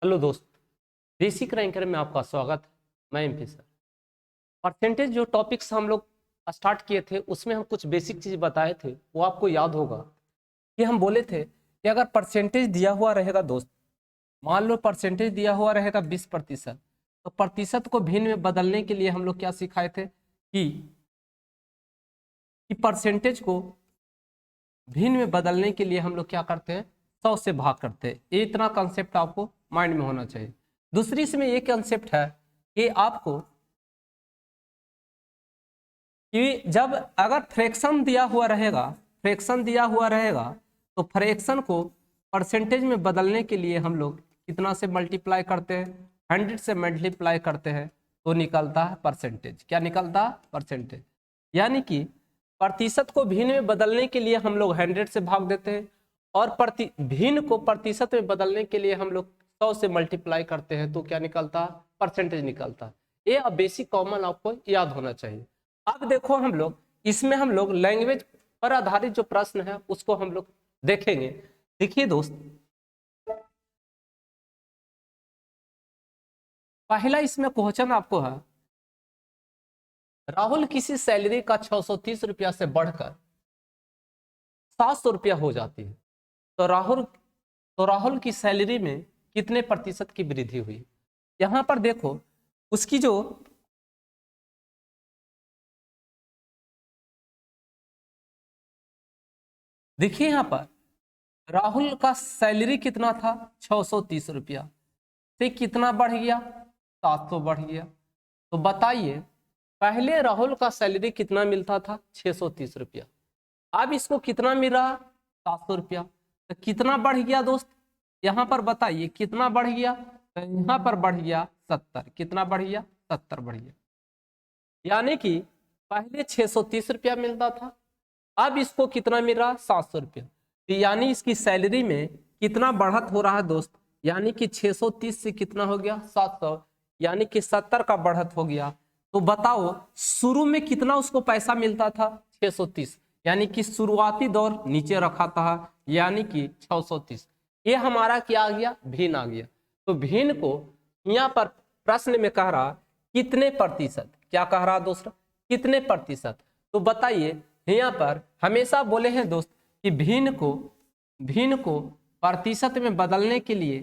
Hello दोस्त, basic ranker में आपका स्वागत है। मैं एमपी सर। परसेंटेज जो टॉपिक्स हम लोग स्टार्ट किए थे उसमें हम कुछ बेसिक चीज बताए थे, वो आपको याद होगा कि हम बोले थे कि अगर परसेंटेज दिया हुआ रहेगा दोस्त, मान लो परसेंटेज दिया हुआ रहेगा 20%, तो प्रतिशत को भिन्न में बदलने के लिए हम लोग क्या सिखाए थे कि परसेंटेज को भिन्न में बदलने के लिए हम लोग क्या करते हैं, 100 से भाग करते हैं। ये इतना कंसेप्ट आपको माइंड में होना चाहिए। दूसरी इसमें ये कंसेप्ट है कि आपको कि जब अगर फ्रैक्शन दिया हुआ रहेगा, तो फ्रैक्शन को परसेंटेज में बदलने के लिए हम लोग कितना से मल्टीप्लाई करते हैं, 100 से मल्टीप्लाई करते हैं, तो निकलता है परसेंटेज। क्या निकलता है? परसेंटेज। यानी कि प्रतिशत को भिन्न में बदलने के लिए हम लोग 100 से भाग देते हैं और भिन्न को प्रतिशत में बदलने के लिए हम लोग 100 से मल्टीप्लाई करते हैं, तो क्या निकलता है? परसेंटेज निकलता है। ये बेसिक कॉमन आपको याद होना चाहिए। अब देखो, हम लोग लैंग्वेज पर आधारित जो प्रश्न है उसको हम लोग देखेंगे। देखिए दोस्त, पहला इसमें क्वेश्चन आपको है, राहुल किसी सैलरी का 630 रुपया से बढ़कर 700 रुपया हो जाती है, तो राहुल की सैलरी में कितने प्रतिशत की वृद्धि हुई? यहां पर देखो, उसकी जो देखिए यहां पर राहुल का सैलरी कितना था? 630 रुपया से कितना बढ़ गया? 700 बढ़ गया। तो बताइए, पहले राहुल का सैलरी कितना मिलता था? 630 रुपया। अब इसको कितना मिल रहा? 700 रुपया। तो कितना बढ़ गया दोस्त? यहाँ पर बताइए कितना बढ़ गया? तो यहाँ पर बढ़ गया 70। कितना बढ़ गया? 70 बढ़ गया। यानी कि पहले 630 रुपया मिलता था, अब इसको कितना मिल रहा? 700 रुपया। तो यानी इसकी सैलरी में कितना बढ़त हो रहा है दोस्त? यानी कि 630 से कितना हो गया? 700, यानी कि 70 का बढ़त हो गया। तो बताओ, शुरू में कितना उसको पैसा मिलता था? 630, यानी कि शुरुआती दौर नीचे रखा था, यानी कि 630। ये हमारा क्या आ गया? भिन्न आ गया। तो भिन्न को यहाँ पर प्रश्न में कह रहा कितने प्रतिशत, क्या कह रहा दोस्त? कितने प्रतिशत। तो बताइए, यहाँ पर हमेशा बोले हैं दोस्त कि भिन्न को प्रतिशत में बदलने के लिए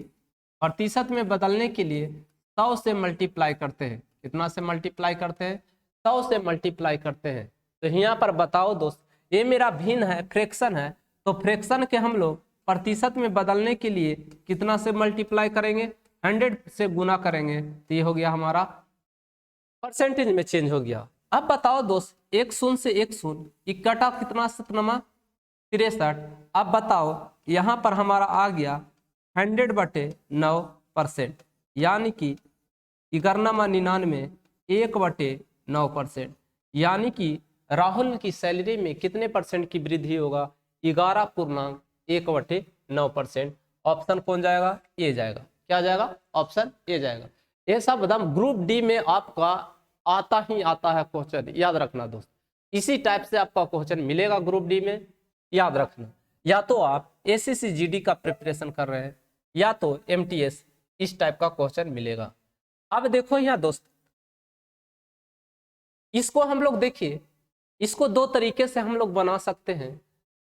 100 से मल्टीप्लाई करते हैं। कितना से मल्टीप्लाई करते हैं? 100 से मल्टीप्लाई करते हैं। तो यहाँ पर बताओ दोस्त, ये मेरा भिन्न है, फ्रैक्शन है, तो फ्रैक्शन के हम लोग प्रतिशत में बदलने के लिए कितना से मल्टीप्लाई करेंगे? 100 से गुना करेंगे, तो ये हो गया हमारा परसेंटेज में चेंज हो गया। अब बताओ दोस्त, एक शून्य से एक शून्य, इकट्ठा कितना? 63। अब बताओ, यहाँ पर हमारा आ गया 100/9%, यानी कि 99 1/9%। यानी कि राहुल की सैलरी में कितने परसेंट की वृद्धि होगा? 11.1/9%। ऑप्शन कौन जाएगा? ए जाएगा। क्या जाएगा? ऑप्शन ए जाएगा। ये सब एकदम ग्रुप डी में आपका आता ही आता है क्वेश्चन, याद रखना दोस्त। इसी टाइप से आपका क्वेश्चन मिलेगा ग्रुप डी में, याद रखना। या तो आप एसएससी जीडी का प्रिपरेशन कर रहे हैं, या तो एमटीएस, इस टाइप का क्वेश्चन मिलेगा। अब देखो यहाँ दोस्त, इसको हम लोग देखिए, इसको दो तरीके से हम लोग बना सकते हैं।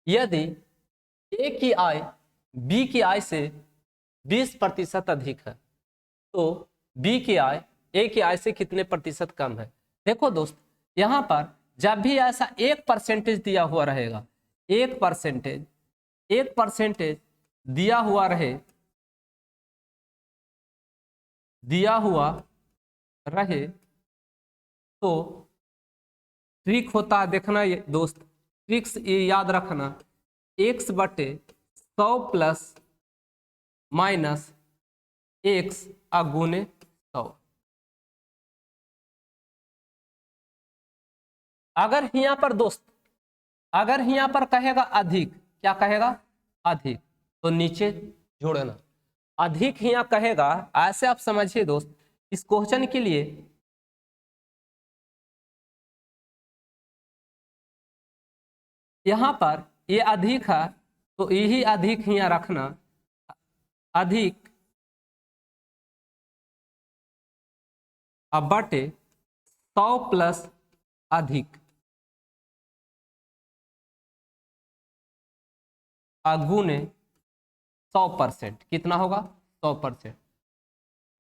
यदि ए की आय बी की आय से 20% अधिक है, तो बी की आय ए की आय से कितने प्रतिशत कम है? देखो दोस्त, यहां पर जब भी ऐसा 1% दिया हुआ रहेगा, 1% दिया हुआ रहे तो ट्रिक होता है, देखना ये दोस्त, ट्रिक्स ये याद रखना, x/100 प्लस माइनस x गुने 100। अगर यहाँ पर दोस्त, अगर यहाँ पर कहेगा अधिक, क्या कहेगा? अधिक, तो नीचे जोड़ना। अधिक यहाँ कहेगा, ऐसे आप समझिए दोस्त, इस क्वेश्चन के लिए यहाँ पर ये अधिक है, तो यही अधिक यहाँ रखना। अधिक अब बटे 100 प्लस अधिक गुने 100%, कितना होगा 100%।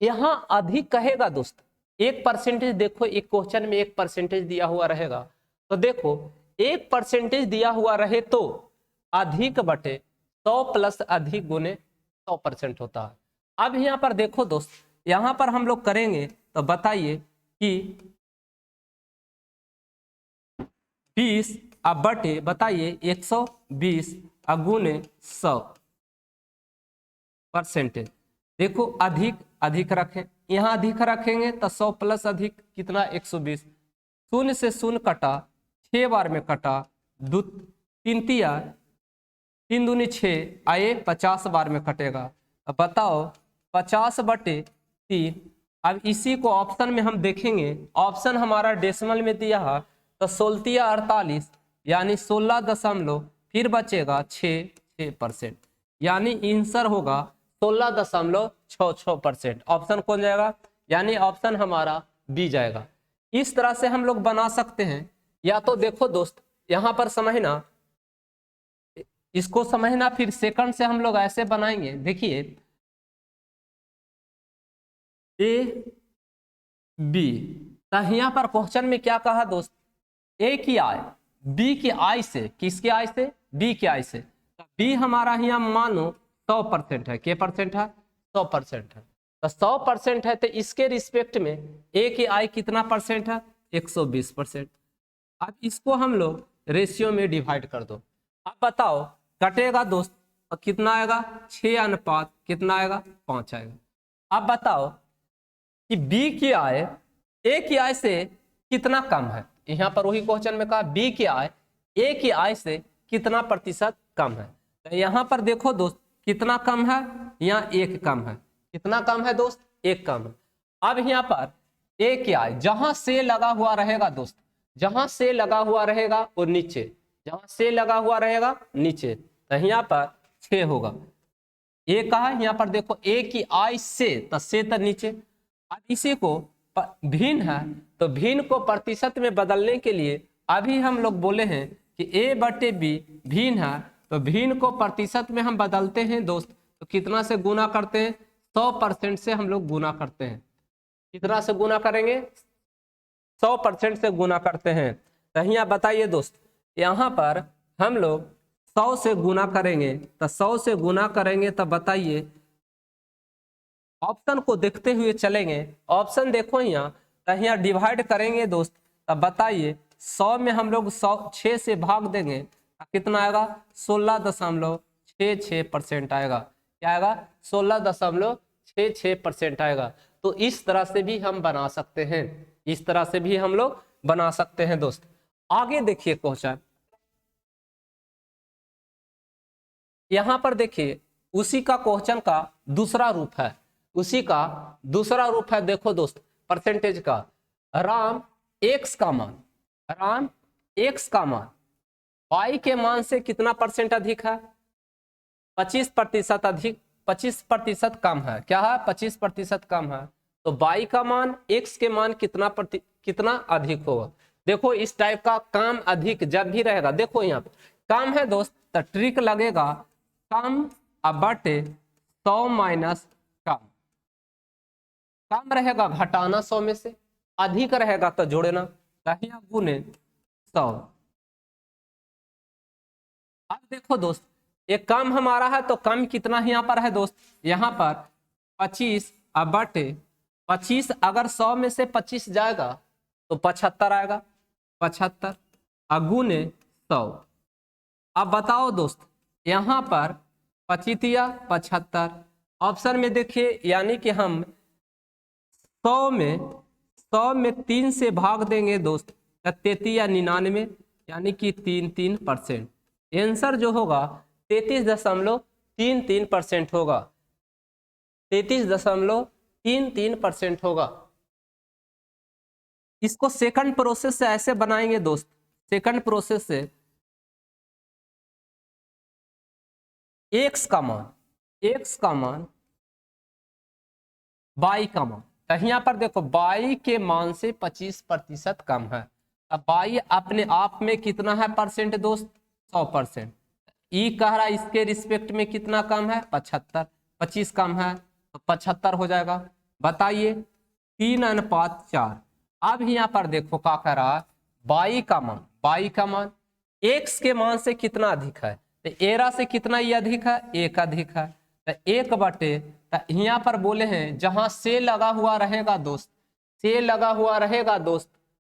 यहां अधिक कहेगा दोस्त, 1% देखो, एक क्वेश्चन में 1% दिया हुआ रहेगा, तो देखो 1% दिया हुआ रहे तो अधिक बटे 100 प्लस अधिक गुने 100% होता है। अब यहाँ पर देखो दोस्त, यहाँ पर हम लोग करेंगे तो बताइए कि 20 अब बटे बताइए 120 गुने 100%। देखो अधिक अधिक रखें, यहाँ अधिक रखेंगे तो 100 प्लस अधिक कितना 120, शून्य से शून्य कटा, 6 बार में कटा, दो तीन तिया 3 दूनी 6 आए 50 बार में कटेगा। अब बताओ 50 बटे 3। अब इसी को ऑप्शन में हम देखेंगे, ऑप्शन हमारा डेसिमल में दिया है तो 16 48 यानी 16 दशमलव फिर बचेगा 6%, यानी आंसर होगा 16.66%। ऑप्शन कौन जाएगा, यानी ऑप्शन हमारा बी जाएगा। इस तरह से हम लोग बना सकते हैं। या तो देखो दोस्त यहाँ पर समझना, इसको समझना, फिर सेकंड से हम लोग ऐसे बनाएंगे। देखिए ए बी, तो यहाँ पर क्वेश्चन में क्या कहा दोस्त, ए की आय बी की आय से, किसके आय से, बी की आय से, बी हमारा यहाँ मानो 100% है, के परसेंट है 100% है, तो 100% है तो इसके रिस्पेक्ट में ए की आय कितना परसेंट है 120%। अब इसको हम लोग रेशियो में डिवाइड कर दो। अब बताओ कटेगा दोस्त और कितना आएगा 6 अनुपात कितना आएगा 5 आएगा। अब बताओ कि बी की आय ए की आय से कितना कम है, यहाँ पर वही क्वेश्चन में कहा बी की आय ए की आय से कितना प्रतिशत कम है। तो यहाँ पर देखो दोस्त कितना कम है, यहाँ 1 कम है, कितना कम है दोस्त 1 कम है। अब यहाँ पर ए की आय जहां से लगा हुआ रहेगा दोस्त, जहां से लगा हुआ रहेगा वो नीचे, जहां से लगा हुआ रहेगा नीचे, तो यहाँ पर 6 होगा। ए कहा यहाँ पर देखो ए की आय से, तो से तो नीचे। अब इसी को भिन्न है तो भिन्न को प्रतिशत में बदलने के लिए अभी हम लोग बोले हैं कि ए बटे बी भिन्न है, तो भिन्न को प्रतिशत में हम बदलते हैं दोस्त, तो कितना से गुना करते हैं 100% से हम लोग गुना करते हैं। कितना से गुना करेंगे 100% से गुना करते हैं। तो यहाँ बताइए दोस्त, यहाँ पर हम लोग 100 से गुना करेंगे, तो 100 से गुना करेंगे तो बताइए ऑप्शन को देखते हुए चलेंगे। ऑप्शन देखो यहाँ, तो यहाँ डिवाइड करेंगे दोस्त, तब बताइए 100 में हम लोग 6 से भाग देंगे तो कितना आएगा 16.66% आएगा। क्या आएगा 16.66% आएगा। तो इस तरह से भी हम बना सकते हैं, इस तरह से भी हम लोग बना सकते हैं दोस्त। आगे देखिए क्वेश्चन, यहां पर देखिए उसी का क्वेश्चन का दूसरा रूप है, उसी का दूसरा रूप है। देखो दोस्त परसेंटेज का, राम एक्स का मान, राम एक्स का मान वाई के मान से कितना परसेंट अधिक है 25% अधिक, 25% कम है। क्या है 25% कम है, तो वाई का मान एक्स के मान कितना अधिक होगा। देखो इस टाइप का काम अधिक जब भी रहेगा, देखो यहाँ पे कम है दोस्त तो ट्रिक लगेगा, कम बटे 100 माइनस कम, कम रहेगा घटाना 100 में से, अधिक रहेगा तो जोड़ना, कहीं गुने 100। अब देखो दोस्त एक कम हमारा है तो कम कितना यहाँ पर है दोस्त, यहाँ पर 25 बटे 25, अगर 100 में से 25 जाएगा तो 75 आएगा, 75 गुने 100। अब बताओ दोस्त यहाँ पर 25 75, ऑप्शन में देखिए यानी कि हम 100 में 3 से भाग देंगे दोस्त, 33 या 99 यानी कि 3% आंसर जो होगा 33.33% होगा, 33.33% होगा। इसको सेकंड प्रोसेस से ऐसे बनाएंगे दोस्त, सेकंड प्रोसेस से एक्स का मान वाई का मान, तो यहाँ पर देखो y के मान से 25% कम है। अब y अपने आप में कितना है परसेंट दोस्त, 100%। ई कह रहा है इसके रिस्पेक्ट में कितना कम है, 75, 25 कम है तो 75 हो जाएगा। बताइए 3:4। अब यहाँ पर देखो क्या कह रहा है, y का मान x के मान से कितना अधिक है, तो एरा से कितना ये अधिक है, 1 अधिक है, तो 1 बटे, तो यहाँ पर बोले हैं जहां से लगा हुआ रहेगा दोस्त, से लगा हुआ रहेगा दोस्त,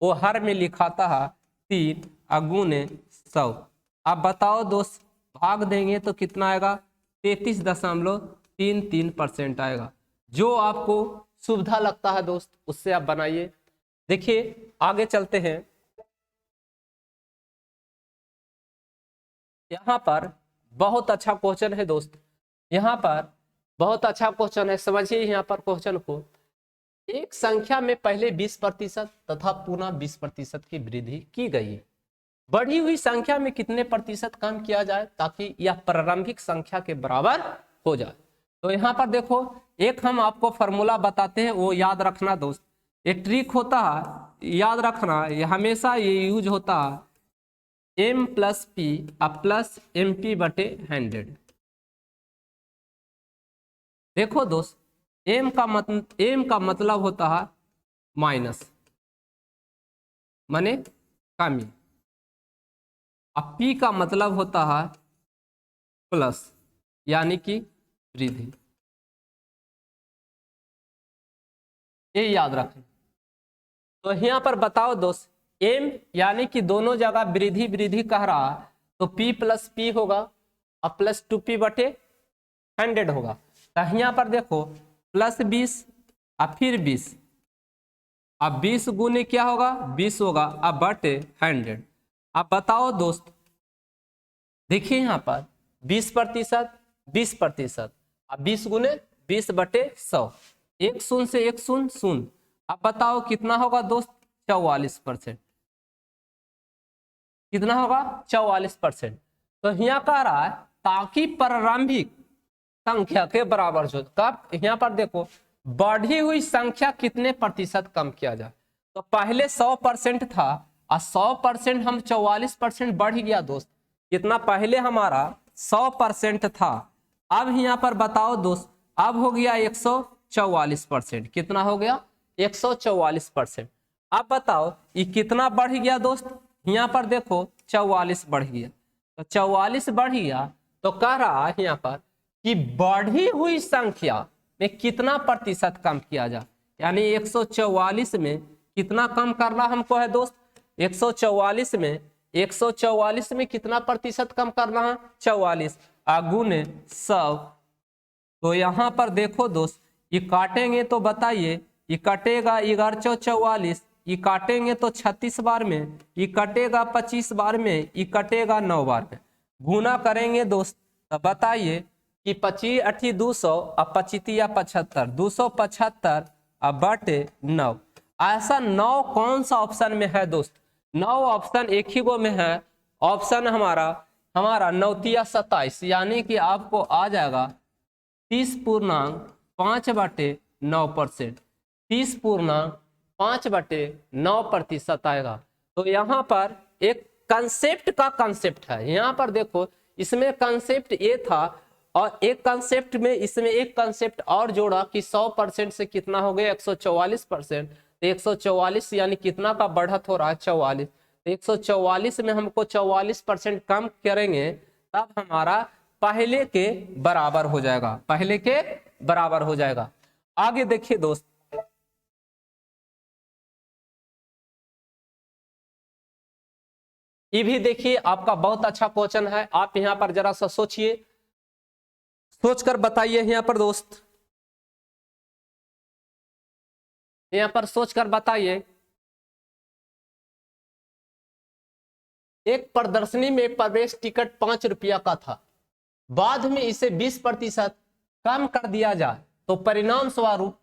वो हर में लिखाता है 3 अगुने 100। अब बताओ दोस्त भाग देंगे तो कितना आएगा, 33.33% आएगा। जो आपको सुविधा लगता है दोस्त उससे आप बनाइए। देखिए आगे चलते हैं, यहाँ पर बहुत अच्छा क्वेश्चन है दोस्त, यहाँ पर बहुत अच्छा क्वेश्चन है, समझिए यहाँ पर क्वेश्चन को। एक संख्या में पहले 20% तथा पुनः 20% की वृद्धि की गई, बढ़ी हुई संख्या में कितने प्रतिशत कम किया जाए ताकि यह प्रारंभिक संख्या के बराबर हो जाए। तो यहाँ पर देखो एक हम आपको फॉर्मूला बताते हैं, वो याद रखना दोस्त, ये ट्रिक होता है, याद रखना, ये हमेशा ये यूज होता है, m plus P plus M P बटे 100। देखो दोस्त m का मतलब होता है माइनस माने कमी, अब p का मतलब होता है प्लस यानी कि वृद्धि, ये याद रखें। तो यहाँ पर बताओ दोस्त m यानी कि दोनों जगह वृद्धि वृद्धि कह रहा है, तो p प्लस पी होगा और प्लस 2p बटे 100 होगा। तो यहाँ पर देखो प्लस 20 और फिर 20, अब 20 गुने क्या होगा 20 होगा, अब बटे 100। अब बताओ दोस्त देखिए यहाँ पर 20%, 20%, अब 20 गुने 20 बटे 100, एक शून्य से एक शून्य शून्य, अब बताओ कितना होगा दोस्त 44%, कितना होगा 44%। तो यहाँ कह रहा है ताकि प्रारंभिक संख्या के बराबर हो, कब, यहाँ पर देखो बढ़ी हुई संख्या कितने प्रतिशत कम किया जाए, तो पहले 100% था और 100% हम 44% बढ़ गया दोस्त, कितना पहले हमारा 100% था, अब यहाँ पर बताओ दोस्त अब हो गया 144%, कितना हो गया 144%। अब बताओ ये कितना बढ़ गया दोस्त, यहाँ पर देखो 44 बढ़ गया, तो 44 बढ़ गया तो कह रहा है यहाँ पर कि बढ़ी हुई संख्या में कितना प्रतिशत कम किया जाए, यानी 144 में कितना कम करना हमको है दोस्त, 144 में कितना प्रतिशत कम करना है 44 गुने 100। तो यहाँ पर देखो दोस्त ये काटेंगे तो बताइए, ये कटेगा 11 44, ये काटेंगे तो 36 बार में, ये कटेगा 25 बार में, ये कटेगा 9 बार में, गुना करेंगे दोस्त तो बताइए कि 25 8 200 और 25 या 75, 275 और बटे 9। ऐसा 9 कौन सा ऑप्शन में है दोस्त, 9 ऑप्शन एक ही गो में है, ऑप्शन हमारा 9 तिया 27, यानी कि आपको आ जाएगा 30.5 बटे 9%, 30.5 बटे 9% आएगा। तो यहाँ पर एक कंसेप्ट का कंसेप्ट है, यहाँ पर देखो इसमें कंसेप्ट ये था और एक कंसेप्ट में इसमें एक कंसेप्ट और जोड़ा कि 100% से कितना हो गया 144%, तो 144 यानी कितना का बढ़त हो रहा है 44, तो 144 में हमको 44% कम करेंगे तब हमारा पहले के बराबर हो जाएगा, पहले के बराबर हो जाएगा। आगे देखिए दोस्त ये भी देखिए आपका बहुत अच्छा क्वेश्चन है, आप यहाँ पर जरा सा सोचिए, सोचकर बताइए यहाँ पर दोस्त, यहाँ पर सोचकर बताइए। एक प्रदर्शनी में प्रवेश टिकट 5 रुपया का था, बाद में इसे 20% कम कर दिया जाए तो परिणाम स्वरूप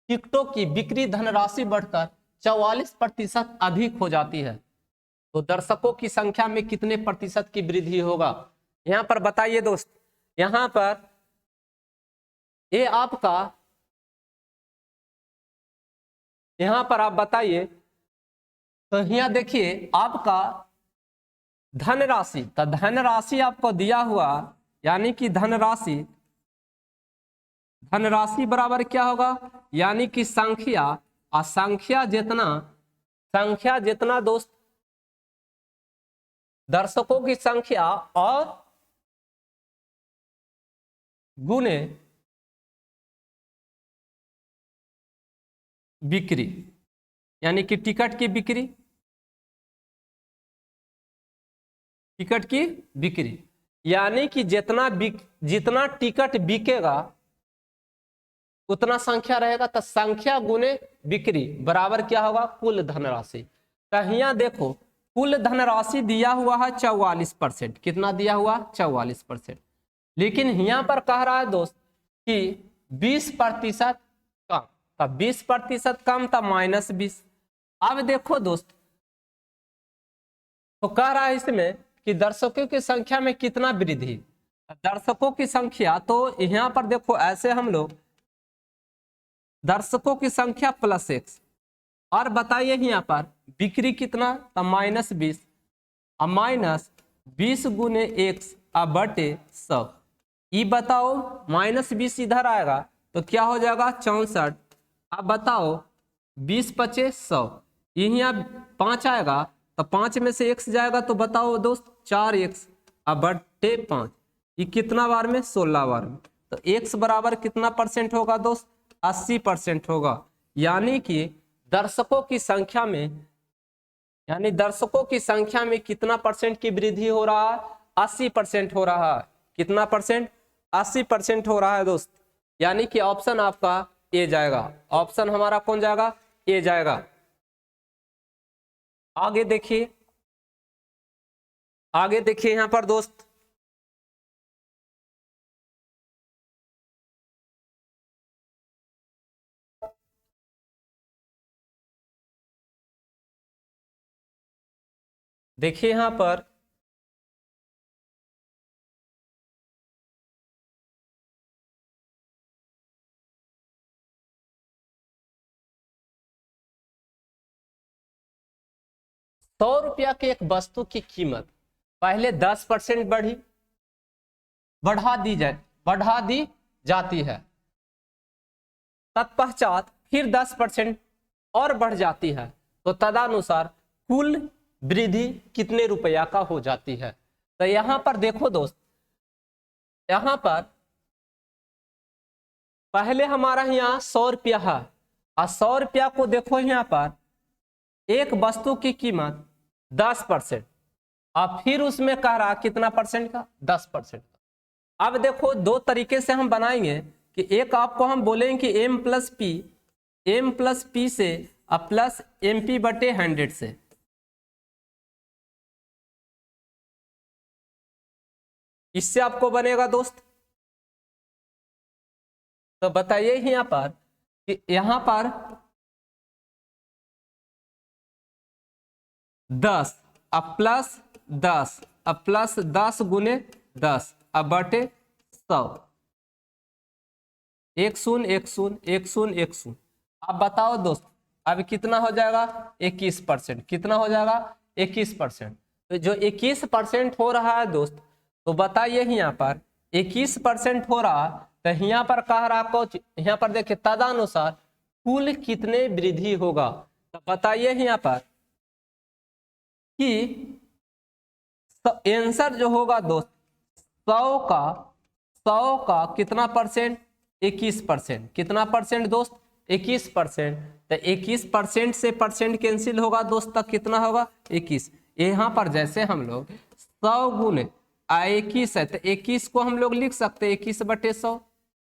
टिकटों की बिक्री धनराशि बढ़कर 44% अधिक हो जाती है, तो दर्शकों की संख्या में कितने प्रतिशत की वृद्धि होगा। यहाँ पर बताइए दोस्त, यहाँ पर ये आपका यहाँ पर आप बताइए, तो यहाँ देखिए आपका धनराशि, तो धनराशि आपको दिया हुआ, यानी कि धनराशि, धनराशि बराबर क्या होगा, यानी कि संख्या, और संख्या जितना दोस्त दर्शकों की संख्या और गुने बिक्री, यानी कि टिकट की बिक्री, टिकट की बिक्री, यानी कि जितना टिकट बिकेगा उतना संख्या रहेगा, तो संख्या गुने बिक्री बराबर क्या होगा, कुल धनराशि। तो यहाँ देखो कुल धनराशि दिया हुआ है 44%, कितना दिया हुआ, 44%, लेकिन यहाँ पर कह रहा है दोस्त कि 20% कम, तो 20% कम था -20। अब देखो दोस्त, तो कह रहा है इसमें कि दर्शकों की संख्या में कितना वृद्धि, दर्शकों की संख्या, तो यहाँ पर देखो ऐसे हम लोग दर्शकों की संख्या +X, और बताइए यहाँ पर बिक्री कितना, तो -20, और -20 गुने X बटे 100, ये बताओ -20 इधर आएगा तो क्या हो जाएगा 64। अब बताओ 20 पचे 100, यहाँ 5 आएगा तो 5 में से x जाएगा, तो बताओ दोस्त 4x अब बटे 5, ये कितना बार में, 16 बार में, तो x बराबर कितना % होगा दोस्त, 80% होगा। यानी कि दर्शकों की संख्या में, यानी दर्शकों की संख्या में कितना % की वृद्धि हो रहा है, 80% हो रहा है। कितना %, 80% हो रहा है दोस्त, यानी कि ऑप्शन आपका ए जाएगा, ऑप्शन हमारा कौन जाएगा, ए जाएगा। आगे देखिए, आगे देखिए यहां पर दोस्त, देखिए यहां पर ₹100 के एक वस्तु की कीमत पहले 10% बढ़ा दी जाती है, तत्पश्चात फिर 10% और बढ़ जाती है, तो तदनुसार कुल वृद्धि कितने रुपया का हो जाती है। तो यहां पर देखो दोस्त, यहां पर पहले हमारा यहाँ ₹100 है, और ₹100 को देखो यहाँ पर एक वस्तु की कीमत 10%, और फिर उसमें कह रहा कितना % का, 10% का। अब देखो दो तरीके से हम बनाएंगे, कि एक आपको हम बोलेंगे कि m प्लस पी से प्लस MP बटे 100 से, इससे आपको बनेगा दोस्त। तो बताइए यहाँ पर कि यहाँ पर 10 अब प्लस 10 अब प्लस 10 गुने 10 अब बटे 100, 1 शून्य 1 शून्य 1 शून्य 1 शून्य। अब बताओ दोस्त, अब कितना हो जाएगा, 21%, कितना हो जाएगा 21%। तो जो 21% हो रहा है दोस्त, तो बताइए यहाँ पर 21% हो रहा, तो यहाँ पर कह रहा कुछ, यहाँ पर देखिए तदनुसार कुल कितने वृद्धि होगा, तो बताइए यहाँ पर कि आंसर जो होगा दोस्त 100 का कितना %, 21%, कितना % दोस्त, 21%। तो 21% से % कैंसिल होगा दोस्त, तक कितना होगा 21। यहाँ पर जैसे हम लोग 100 गुने 21 है, तो 21 को हम लोग लिख सकते हैं 21/100,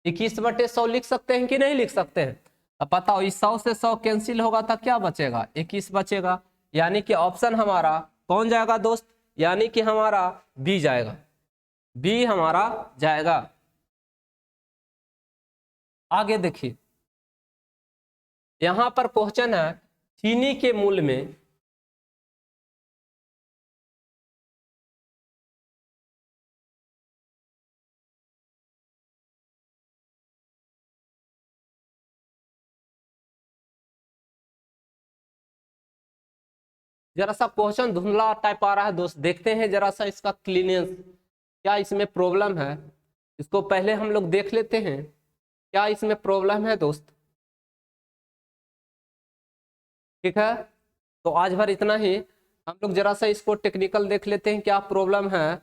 21/100 लिख सकते हैं कि नहीं लिख सकते हैं। अब बताओ इस 100 से 100 कैंसिल होगा तो क्या बचेगा, 21 बचेगा, यानी कि ऑप्शन हमारा कौन जाएगा दोस्त, यानी कि हमारा बी जाएगा, बी हमारा जाएगा। आगे देखिए, यहां पर क्वेश्चन है चीनी के मूल्य में जरा सा क्वेश्चन धुंधला टाइप आ रहा है दोस्त, देखते हैं जरा सा इसका क्लीनेंस, क्या इसमें प्रॉब्लम है, इसको पहले हम लोग देख लेते हैं क्या इसमें प्रॉब्लम है दोस्त। ठीक है, तो आज भर इतना ही, हम लोग जरा सा इसको टेक्निकल देख लेते हैं क्या प्रॉब्लम है।